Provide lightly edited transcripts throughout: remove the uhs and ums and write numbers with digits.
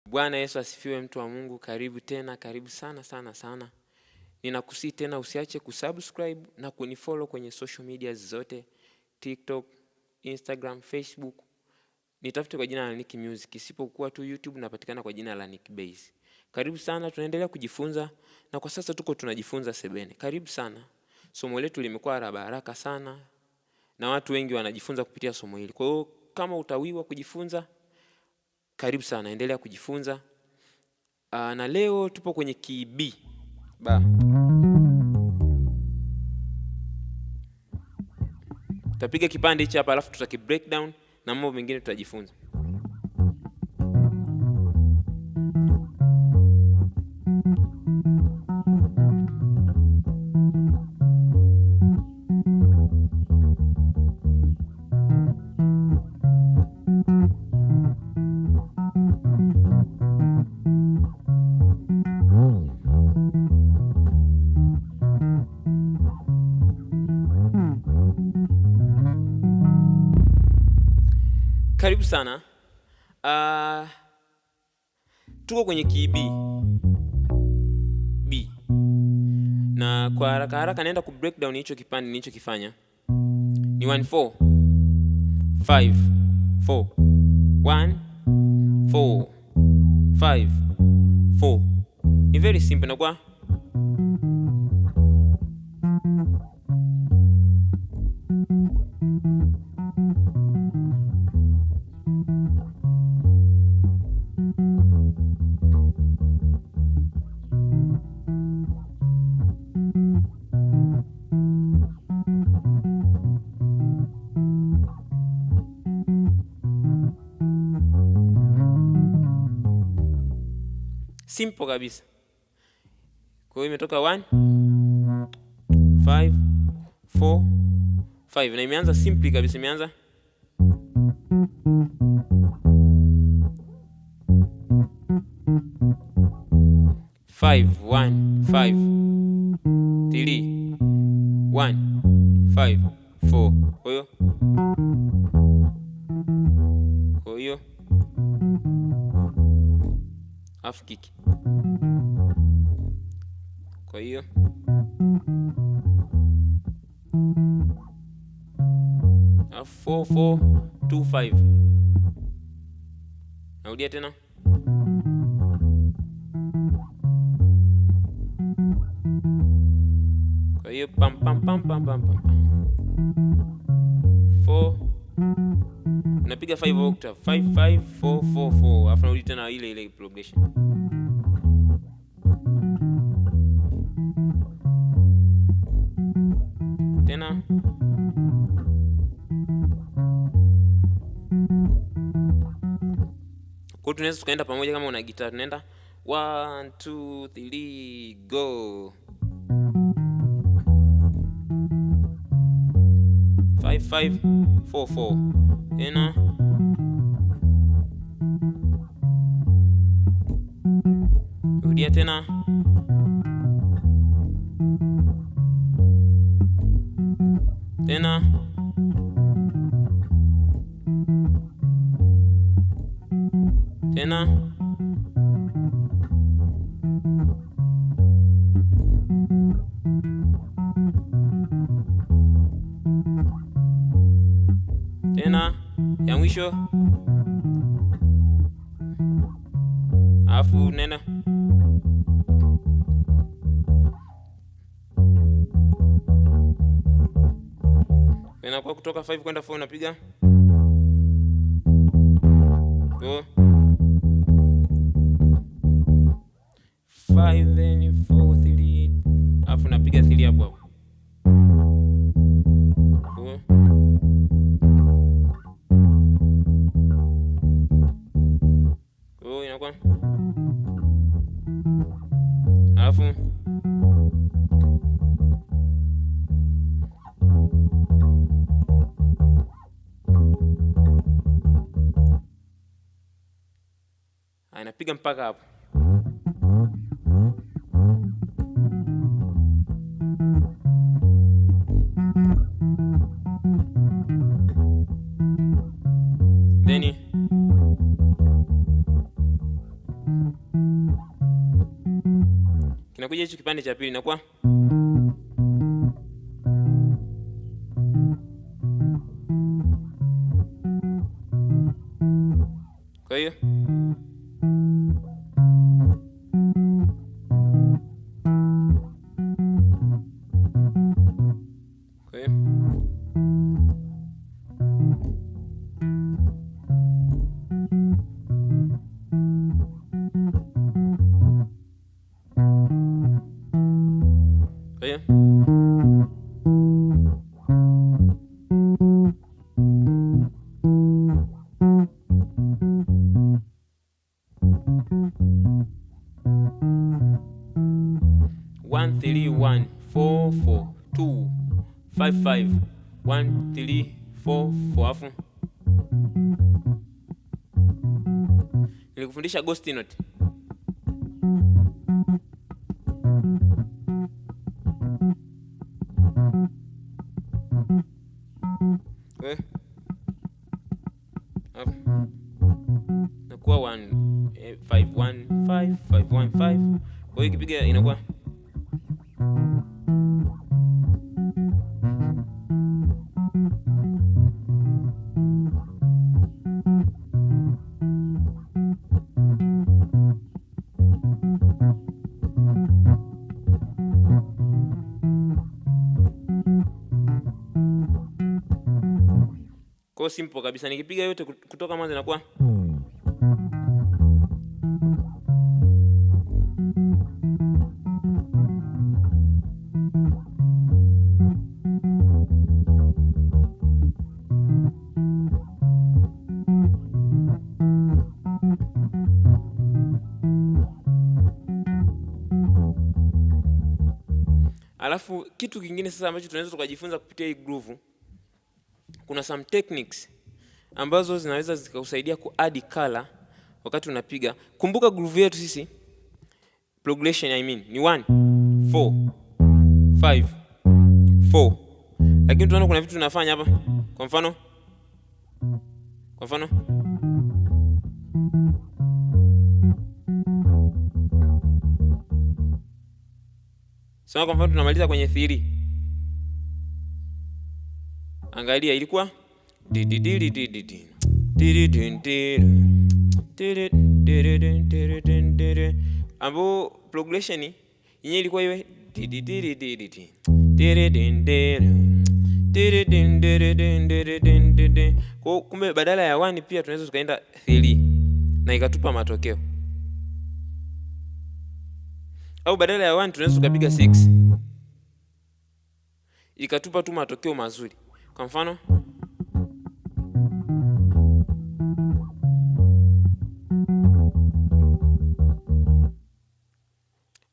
Bwana Yesu asifiwe, mtu wa Mungu. Karibu tena, karibu sana sana sana. Ninakusii tena usiache kusubscribe na kunifollow kwenye social media zote, TikTok, Instagram, Facebook. Nitafute kwa jina la Nick Music. Isipokuwa tu YouTube, napatikana kwa jina la Nick Base. Karibu sana, tunaendelea kujifunza na kwa sasa tuko tunajifunza sebene. Karibu sana. Somo letu limekuwa la baraka sana na watu wengi wanajifunza kupitia somo hili. Kwa hiyo kama utawiwa kujifunza, karibu sana, endelea kujifunza. Na leo tupo kwenye key B. Tutapiga kipande hichi hapa alafu tutaki breakdown na mambo mengine tutajifunza. Karibu sana. Tuko kwenye key B. Na kwa haraka haraka naenda ku breakdown hicho kipande nilichokifanya. Ni 1 4 5 4 1 4 5 4. Ni very simple na kwa simple kabisa. Kwa hiyo imetoka 1 5 4 5 na imeanza simple kabisa, imeanza five, 1 5 3 1 5 4. Kwa hiyo half kick. Kwa hiyo 4 4 2 5. Narudia tena. Kwa hiyo pam pam pam pam pam pam 4. Unapiga 5 octave 5 5 4 4 4, alafu narudi tena ile progression. Tena kwa tunaweza tukaenda pamoja kama una gitaa, tunaenda 1 2 3 go. 5 5 4 4. Tena rudia tena. Tena tena tena ya mwisho, alafu nenda tena. Kwa kutoka 5 kwenda 4 unapiga go 5 then 4 3, alafu napiga 3 hapo hapo. Go inakuwa, alafu anapiga mpaka hapo. Then inakuja hicho kipande cha pili inakuwa kwa hiyo one, 3, 1, 4, 4, 2, 5, 5, 1, 3, 4, 4. Afu nilikufundisha ghost note. Nakuwa 1 5 1 5 5 1 5. Kwa hiyo ikipiga inakuwa kwa simple kabisa. Nikipiga yote kutoka mwanzo inakuwa alafu kitu kingine sasa ambacho tunaweza tukajifunza kupitia hii groove, kuna some techniques ambazo zinaweza zikakusaidia kuadd color wakati unapiga. Kumbuka groove yetu sisi progression ni 1 4 5 4, lakini tunaona kuna vitu tunafanya hapa. Kwa mfano sasa kwa mfano tunamaliza kwenye 3. Angalia ilikuwa ambapo progression yenyewe ilikuwa iwe kwa kumbe badala ya 1 pia tunaweza tukaenda 3 na ikatupa matokeo, au badala ya 1 tunaweza tukapiga 6 ikatupa tu matokeo mazuri. Kwa mfano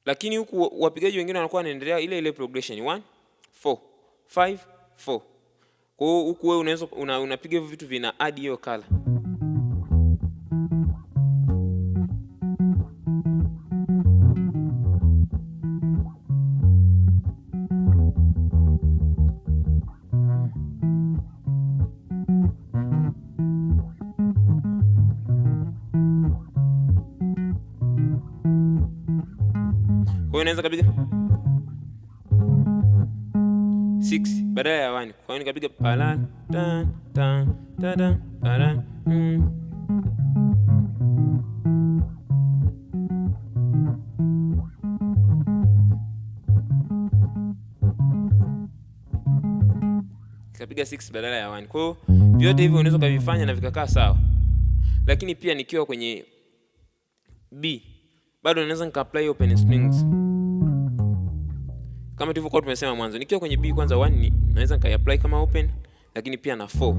lakini huku wapigaji wengine wanakuwa wanaendelea ile progression 1 4 5 4. Kwa hiyo huku wewe unaweza unapiga hivyo vitu vina add hiyo color. Kwa hiyo unaweza kapiga 6 badala ya 1. Kwa hiyo nikapiga palan tan tan tada palan. Nikapiga 6 badala ya 1. Kwa hiyo vyote hivyo unaweza kuvifanya na vikakaa sawa. Lakini pia nikiwa kwenye B bado naweza nika-apply open strings. Kama tulivyokuwa tumesema mwanzo, nikiwa kwenye B kwanza 1 naweza nika-apply kama open, lakini pia na 4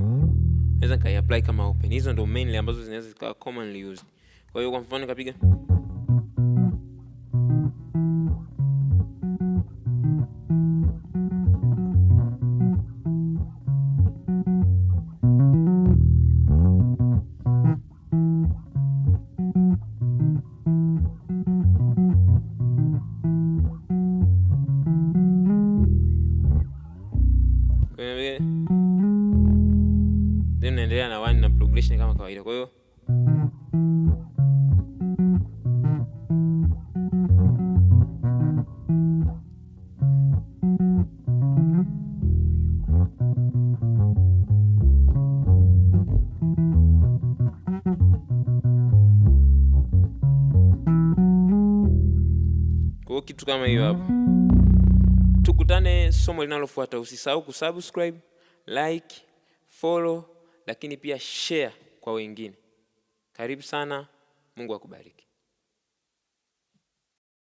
naweza nika-apply kama open. Hizo ndio mainly ambazo zinaweza zikawa commonly used. Kwa hiyo kwa mfano nikapiga then naendelea na 1 na progression kama kawaida. Kwa hiyo Kwa kitu kama hiyo hapo. Tukutane somo linalofuata. Usisahau kusubscribe, like, follow, lakini pia share kwa wengine. Karibu sana. Mungu akubariki.